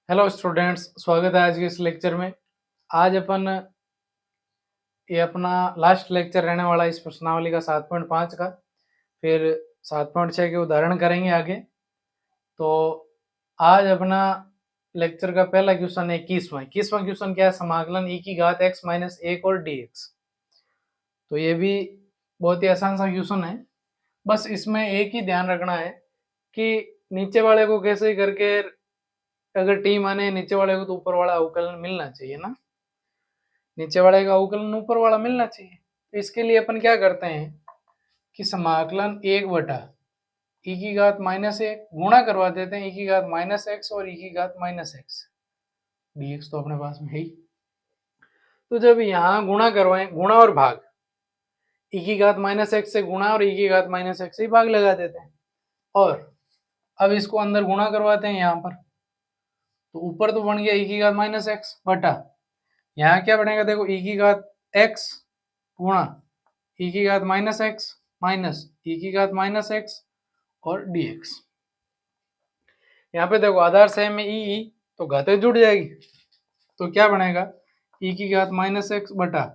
Hello students, स्वागत है आज के इस लेक्चर में। आज अपन ये अपना लास्ट लेक्चर रहने वाला है इस प्रश्नावली का 7.5 का। फिर 7.6 के उदाहरण करेंगे आगे। तो आज अपना लेक्चर का पहला क्वेश्चन है 21वां क्वेश्चन क्या है? समाकलन e की घात x माइनस 1 और dx। तो ये भी बहुत ही आसान सा क्वेश्चन है। बस इसमें एक ही ध्यान रखना है कि नीचे वाले को कैसे ही करके, अगर टी माने नीचे वाले को तो ऊपर वाला अवकलन मिलना चाहिए ना। नीचे वाले का अवकलन ऊपर वाला मिलना चाहिए। तो इसके लिए अपन क्या करते हैं कि समाकलन 1 बटा ई की घात माइनस 1 गुणा करवा देते हैं ई की घात माइनस एक्स और ई की घात माइनस एक्स। dx तो अपने पास में है ही। तो जब यहाँ गुणा करवाएं, गुणा और भाग, ई की घात माइनस एक्स से गुणा और ई की घात माइनस एक्स से भाग लगा देते हैं। और अब इसको अंदर गुणा करवाते हैं यहाँ पर। तो ऊपर तो बन गया ई की घात माइनस एक्स बटा, यहाँ क्या बनेगा देखो, ई की घात एक्स गुणा ई की घात माइनस एक्स माइनस ई की घात माइनस एक्स और dx। यहाँ पे देखो आधार सेम है ई, तो घातें जुड़ जाएगी। तो क्या बनेगा, ई की घात माइनस एक्स बटा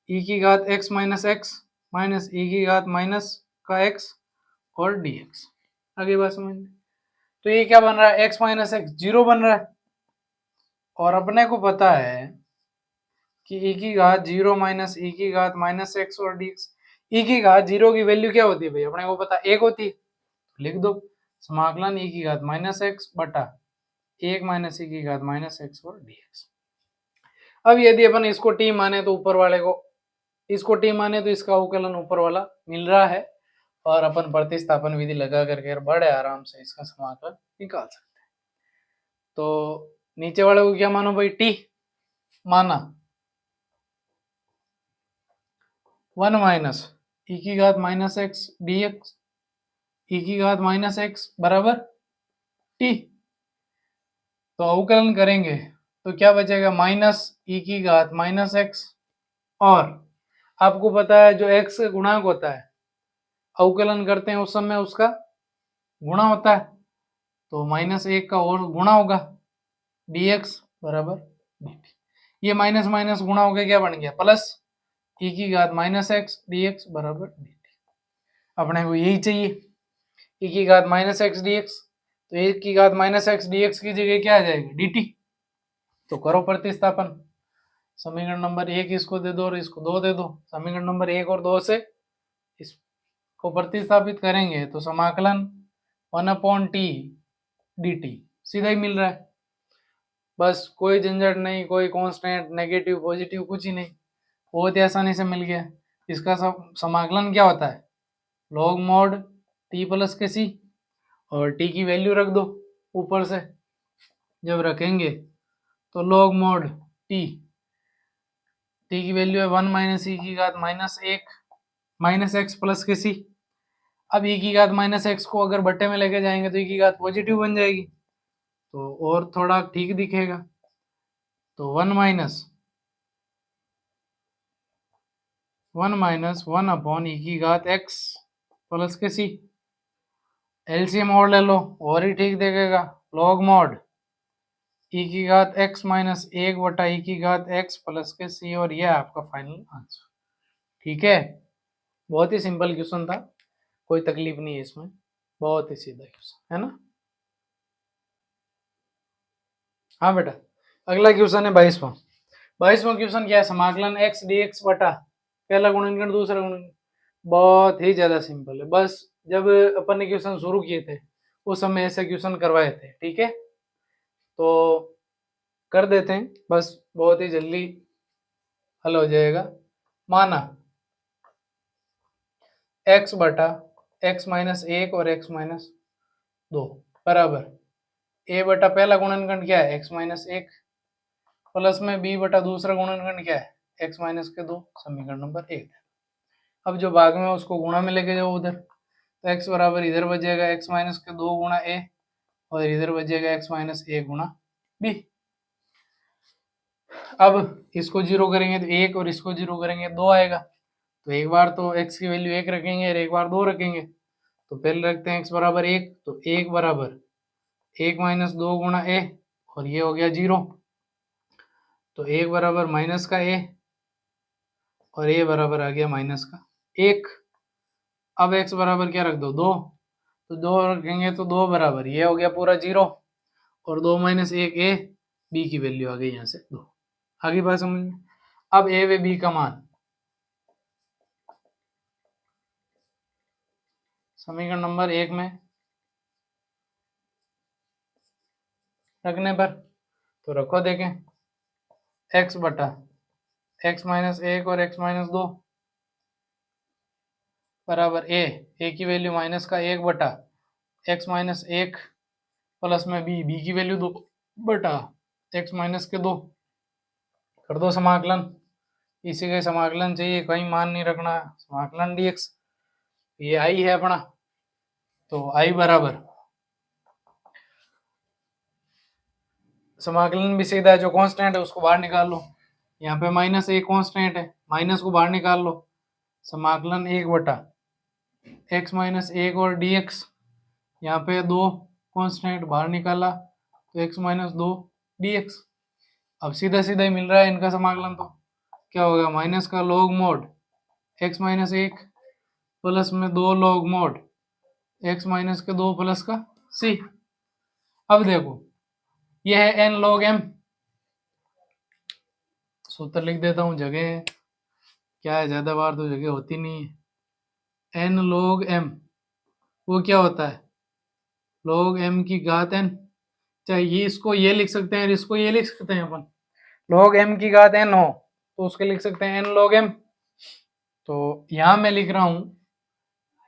ई की घात एक्स माइनस ई की घात माइनस का एक्स और dx। आगे बात समझ में। तो ये क्या बन रहा है, x माइनस एक्स 0 बन रहा है। और अपने को पता है कि e की घात 0 माइनस ई की घात माइनस एक्स और dx। e की घात 0 की वैल्यू क्या होती है भाई, अपने को पता 1 होती है। तो लिख दो समाकलन e की घात माइनस एक्स बटा 1 माइनस ई की घात माइनस एक्स और dx। अब यदि अपन इसको t माने तो ऊपर वाले को, इसको t माने तो इसका अवकलन ऊपर वाला मिल रहा है। और अपन प्रतिस्थापन विधि लगा करके बड़े आराम से इसका समाकलन निकाल सकते हैं। तो नीचे वाले को क्या मानो भाई, t माना 1 माइनस ई की घात माइनस एक्स dx, ई की घात माइनस एक्स बराबर t। तो अवकलन करेंगे तो क्या बचेगा, माइनस ई की घात माइनस एक्स। और आपको पता है जो x का गुणांक होता है, अवकलन करते हैं उस समय उसका गुणा होता है। तो माइनस 1 का और गुणा होगा dx बराबर dt। ये माइनस माइनस गुणा हो गया, क्या बन गया प्लस ई की घात माइनस एक्स dx बराबर dt। अपने को यही चाहिए, ई की घात माइनस एक्स dx। तो ए की घात माइनस एक्स dx की जगह क्या आ जाएगा, dt। तो करो प्रतिस्थापन। समीकरण नंबर 1 इसको दे दो और इसको 2 दे दो। समीकरण नंबर 1 और 2 से इसको प्रतिस्थापित करेंगे तो समाकलन 1/t dt सीधा ही मिल रहा है। बस कोई झंझट नहीं, कोई कांस्टेंट नेगेटिव पॉजिटिव कुछ ही नहीं, बहुत ही आसानी से मिल गया। इसका समाकलन क्या होता है, लॉग मॉड t प्लस के सी, और t की वैल्यू रख दो ऊपर से। जब रखेंगे तो लॉग मॉड t की वैल्यू है 1 माइनस ई की घात माइनस 1 माइनस एक्स प्लस के सी। अब ई की घात माइनस एक्स को अगर बट्टे में लेके जाएंगे तो ई की घात पॉजिटिव बन जाएगी, तो और थोड़ा ठीक दिखेगा। तो 1 अपॉन ई की घात एक्स प्लस के सी। एलसीएम और ले लो और ही ठीक देखेगा। लॉग मॉड ई की घात एक्स माइनस 1 बटा ई की घात एक्स प्लस के सी, और यह आपका फाइनल आंसर। ठीक है, बहुत ही सिंपल क्वेश्चन था, कोई तकलीफ नहीं है इसमें, बहुत ही सीधा क्वेश्चन है ना। हाँ बेटा, अगला क्वेश्चन है 22वां क्वेश्चन क्या है, समाकलन x dx बटा पहला गुणनखंड दूसरा गुणनखंड। बहुत ही ज्यादा सिंपल है। बस जब अपन ने क्वेश्चन शुरू किए थे उस समय ऐसे क्वेश्चन करवाए थे, ठीक है। तो कर देते हैं, बस बहुत ही जल्दी हल हो जाएगा। माना x बटा x माइनस 1 और x माइनस 2 बराबर a बटा पहला गुणनखंड क्या है, x माइनस 1 प्लस में b बटा दूसरा गुणनखंड क्या है, x माइनस के 2। समीकरण नंबर 1। अब जो भाग में उसको गुणा में लेके जाओ उधर, तो x बराबर इधर बचेगा x माइनस के 2 गुणा a, और इधर बचेगा x माइनस 1 गुणा b। अब इसको जीरो करेंगे तो 1 और इसको जीरो करेंगे 2 आएगा। तो एक बार तो x की वैल्यू 1 रखेंगे और एक बार 2 रखेंगे। तो पहले रखते हैं x बराबर 1, तो 1 बराबर 1 माइनस 2 गुणा a, और ये हो गया 0, तो 1 बराबर माइनस का a और a बराबर आ गया माइनस का 1। अब x बराबर क्या रख दो 2, तो 2 रखेंगे तो 2 बराबर ये हो गया पूरा 0 और 2 माइनस 1 a, b की वैल्यू आ गई यहाँ से 2। आगे बात समझ में। अब a व b का मान समीकरण नंबर 1 में रखने पर तो रखो, देखें x बटा x माइनस 1 और x माइनस 2 बराबर a की वैल्यू माइनस का 1 बटा x माइनस 1 प्लस में b की वैल्यू 2 बटा x माइनस के 2। कर दो समाकलन, इसी का समाकलन चाहिए, कहीं मान नहीं रखना। समाकलन dx ये i है अपना, तो i बराबर समाकलन भी सीधा है, जो कांस्टेंट है उसको बाहर निकाल लो। यहाँ पे माइनस एक कांस्टेंट है, माइनस को बाहर निकाल लो। समाकलन 1 बटा x माइनस 1 और dx, यहाँ पे 2 कांस्टेंट बाहर निकाला तो x माइनस 2 dx। अब सीधा सीधा ही मिल रहा है इनका समाकलन, तो क्या होगा माइनस का log mode x minus 1 plus में 2 log मोड x माइनस के 2 प्लस का c। अब देखो यह है n log m, सूत्र लिख देता हूँ, जगह है क्या है, ज्यादा बार तो जगह होती नहीं है। n log m वो क्या होता है log m की घात n, चाहे ये इसको ये लिख सकते हैं, इसको ये लिख सकते हैं अपन, log m की घात n हो तो उसके लिख सकते हैं n log m। तो यहां मैं लिख रहा हूं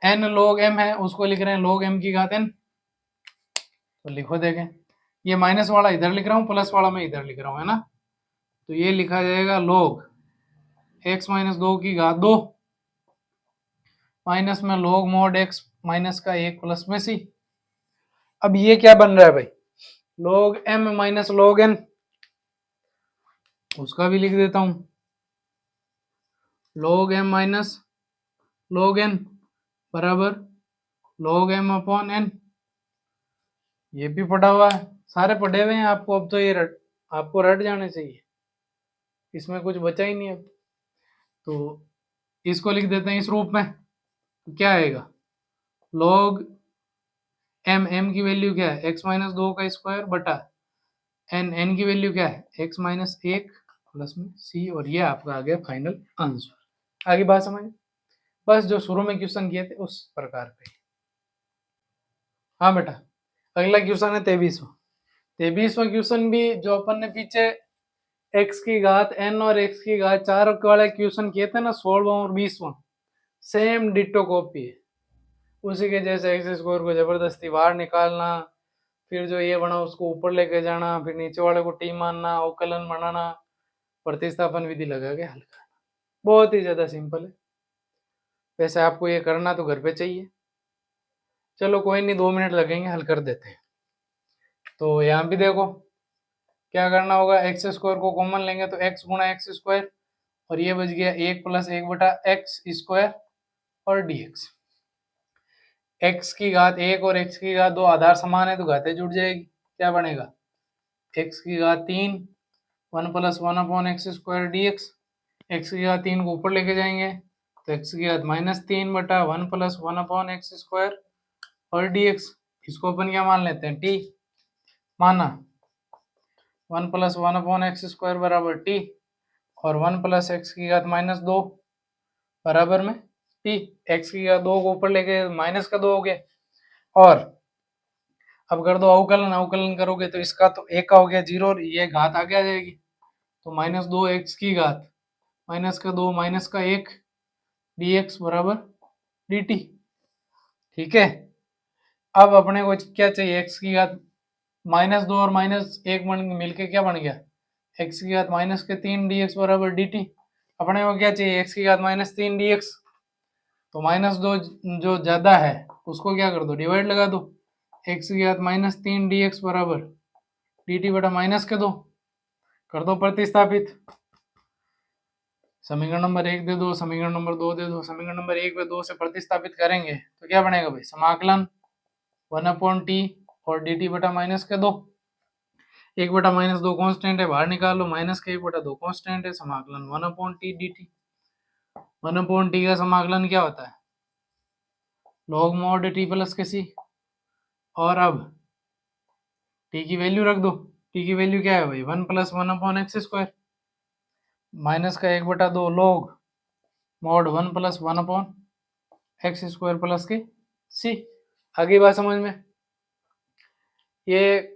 n log m है, उसको लिख रहे हैं log m की घात n। तो लिखो, देखें ये माइनस वाला इधर लिख रहा हूँ, प्लस वाला मैं इधर लिख रहा हूँ, है ना। तो ये लिखा जाएगा log x माइनस 2 की घात 2 माइनस में log मोड x माइनस का 1 प्लस में c। अब ये क्या बन रहा है भाई, log m minus log n, उसका भी लिख देता हूं log m minus log n बराबर log m अपॉन n। ये भी पढ़ा हुआ है, सारे पढ़े हुए हैं आपको, अब तो ये आपको रट जाने चाहिए, इसमें कुछ बचा ही नहीं अब। तो इसको लिख देते हैं इस रूप में, तो क्या आएगा log m की वैल्यू क्या है x माइनस 2 का स्क्वायर बटा n की वैल्यू क्या है x माइनस 1 प्लस में c, और ये आपका आ गया फाइनल आंसर। आगे बात समझ, बस जो शुरू में क्वेश्चन किए थे उस प्रकार पे। हाँ बेटा, अगला क्वेश्चन है 23वां क्वेश्चन भी जो अपन ने पीछे x की घात n और x की घात 4 वाले क्वेश्चन किए थे ना, 16वां और 20वां, सेम डिट्टो कॉपी है उसी के जैसे। एक्स स्क्वायर को जबरदस्ती बाहर निकालना, फिर जो ये बना उसको ऊपर लेके जाना, फिर नीचे वाले को टी मानना, अवकलन बनाना, प्रतिस्थापन विधि लगा के हल करना, बहुत ही ज्यादा सिंपल है। वैसे आपको ये करना तो घर पे चाहिए, चलो कोई नहीं, 2 मिनट लगेंगे, हल कर देते हैं। तो यहाँ भी देखो क्या करना होगा, एक्स स्क्वायर को कॉमन लेंगे तो x गुणा एक्स स्क्वायर, और ये बच गया 1 प्लस 1 बटा एक्स स्क्वायर और dx। x की घात 1 और x की घात 2 आधार समान है तो घातें जुड़ जाएगी, क्या बनेगा x की घात 3 1 plus 1 upon x square dx। x की घात 3 को ऊपर लेके जाएंगे तो x की घात माइनस 3 बटा 1 प्लस 1 अपॉन एक्स स्क्वायर और dx। इसको अपन क्या मान लेते हैं t, माना 1 प्लस 1 अपॉन एक्स स्क्वायर बराबर t, और 1 प्लस एक्स की घात माइनस 2 बराबर में t। x की घात 2 को ऊपर लेके माइनस का 2 हो गया, और अब कर दो अवकलन, अवकलन करोगे तो इसका तो 1 का हो गया 0 और ये घात आगे आ जाएगी, तो माइनस 2 एक्स की घात माइनस का 2 माइनस का 1 dx बराबर dt। ठीक है, अब अपने को क्या चाहिए, x की घात माइनस 2 और माइनस 1 मिलके क्या बन गया x की घात माइनस के 3 dx बराबर dt। अपने को क्या चाहिए x की घात माइनस 3 dx, तो माइनस 2 जो ज्यादा है उसको क्या कर दो डिवाइड लगा दो, x की घात माइनस 3 dx बराबर dt बटा माइनस के 2, कर दो प्रतिस्थापित। समीकरण नंबर 1 दे दो, समीकरण नंबर 2 दे दो, समीकरण नंबर 1 पे 2 से प्रतिस्थापित करेंगे तो क्या बनेगा भाई, समाकलन 1 अपॉन टी और dt बटा माइनस के 2। एक बटा माइनस दो कांस्टेंट है, बाहर निकालो, माइनस का एक बटा दो कांस्टेंट है, समाकलन 1/t dt। 1/t का समाकलन क्या होता है? लॉग मॉड t प्लस के सी। और अब t की वैल्यू रख दो। t की वैल्यू क्या है भाई? 1 + 1/x²। माइनस का एक बटा दो लॉग मॉड 1 + 1/x² प्लस के सी। आगे बात समझ में? ये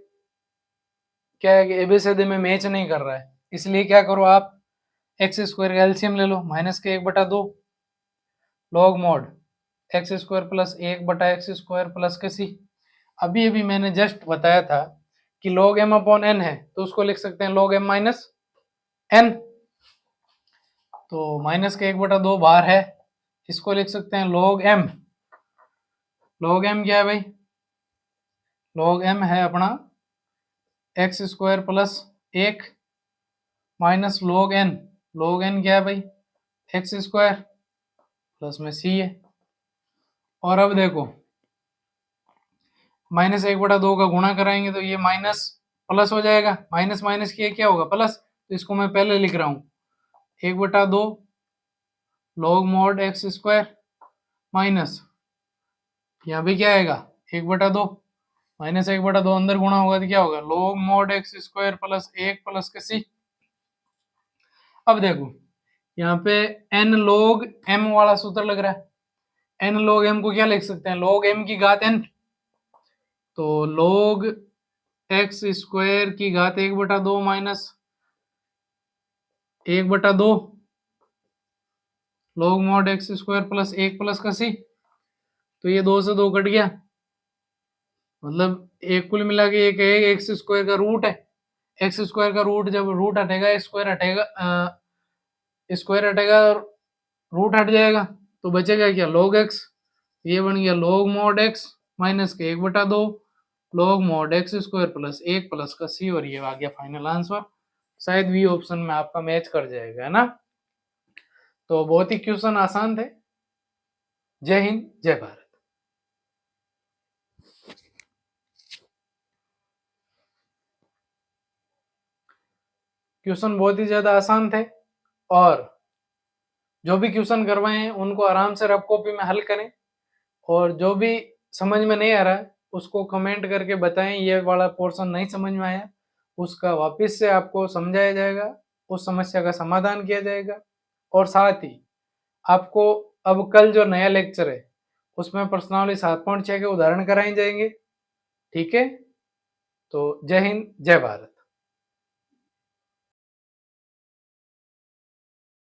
क्या है कि एबीसीडी में मैच नहीं कर रहा है, इसलिए क्या करो आप, x² का एलसीएम ले लो, माइनस के एक बटा दो log mod x² plus 1/x² plus के सी। अभी अभी मैंने जस्ट बताया था कि log m/n है, तो उसको लिख सकते हैं log m - n। तो माइनस के एक बटा दो बाहर है, इसको लिख सकते हैं log m। log m क्या है भाई? log m है अपना x² plus 1 minus log n। log n क्या है भाई? x² प्लस में c है। और अब देखो, माइनस एक बटा दो का गुणा कराएंगे तो ये माइनस प्लस हो जाएगा, माइनस माइनस किया क्या होगा? प्लस। तो इसको मैं पहले लिख रहा हूँ, एक बटा दो लॉग मॉड x² माइनस, यहाँ भी क्या आएगा? एक बटा दो, माइनस एक बटा दो अंदर गुणा होगा तो क्या होगा? Log mod x² plus 1 plus के सी। अब देखो यहाँ पे n log m वाला सूत्र लग रहा है। n log m को क्या लिख सकते हैं? log m की घात n। तो log x² की घात एक बटा दो माइनस एक बटा दो log mod x² plus 1 plus का सी। तो ये दो से दो कट गया, मतलब एक कुल मिला के एक है, x² का रूट है। x² का रूट जब रूट हटेगा, स्क्वायर हटेगा, स्क्वायर हटेगा, रूट हट जाएगा, तो बचेगा क्या? log x। ये बन गया log मॉड x माइनस के एक बटा दो log mod x² plus 1 plus का सी। और ये आ गया फाइनल आंसर। शायद बी ऑप्शन में आपका मैच कर जाएगा, है ना? तो बहुत ही क्वेश्चन आसान थे। जय हिंद, जय भारत। क्वेश्चन बहुत ही ज्यादा आसान थे, और जो भी क्वेश्चन करवाए हैं उनको आराम से रफ कॉपी में हल करें, और जो भी समझ में नहीं आ रहा है उसको कमेंट करके बताएं ये वाला पोर्शन नहीं समझ में आया, उसका वापस से आपको समझाया जाएगा, उस समस्या का समाधान किया जाएगा। और साथ ही आपको अब कल जो नया लेक्चर है उसमें प्रश्नावली 7.6 के उदाहरण कराए जाएंगे। ठीक है? तो जय हिंद, जय भारत।